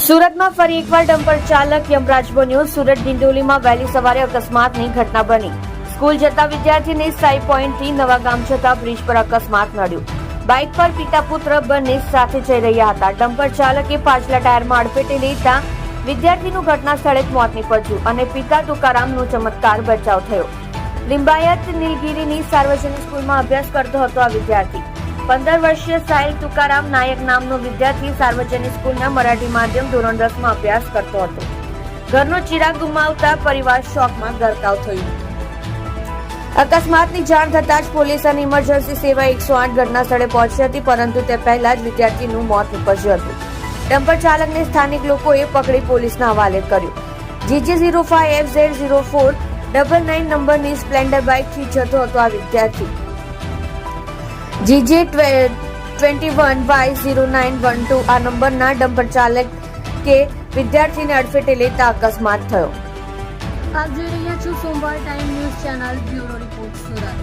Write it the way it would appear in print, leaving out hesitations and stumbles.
સુરતમાં ફરી એકવાર ડમ્પર ચાલક યમરાજ બન્યો. સુરત ડિંડોલીમાં વહેલી સવારે અકસ્માતની ઘટના બની. સ્કૂલ જતા વિદ્યાર્થીને સાઈ પોઈન્ટથી નવાગામ જતા બ્રિજ પર અકસ્માત નડ્યો. બાઇક પર પિતા પુત્ર બંને સાથે જઈ રહ્યા હતા. ડમ્પર ચાલકે પાછલા ટાયરમાં અડફેટે લેતા વિદ્યાર્થીનું ઘટના સ્થળે જ મોત નીપજ્યું અને પિતા તુકારામનો ચમત્કાર બચાવ થયો. લિંબાયત નીલગીરીની સાર્વજનિક સ્કૂલમાં અભ્યાસ કરતો હતો આ વિદ્યાર્થી. 15 વર્ષીય સાહિલ તુકારામ નાયક નામનો વિદ્યાર્થી સાર્વજનિક સ્કૂલના મરાઠી માધ્યમ ધોરણ 10 માં અભ્યાસ કરતો હતો. ઘરનો ચિરાગ ગુમાવતા પરિવાર શોકમાં ગરકાવ થયું. અકસ્માતની જાણ થતાં જ પોલીસ અને ઇમરજન્સી સેવા 108 ઘટના સ્થળે પહોંચી હતી, પરંતુ તે પહેલા જ વિદ્યાર્થીનું મોત નીપજ્યું હતું. ડમ્પર ચાલકને સ્થાનિક લોકોએ પકડી પોલીસના હવાલે કર્યો. GJ05FZ0499 નંબરની સ્પ્લેન્ડર બાઇકથી જતો હતો આ વિદ્યાર્થી. GJ21Y0912 આ નંબરના ડમ્પર ચાલક કે વિદ્યાર્થીને અડફેટે લેતા અકસ્માત થયો. આપ જોઈ રહ્યા છો સોમવાર time news channel bureau report Surat.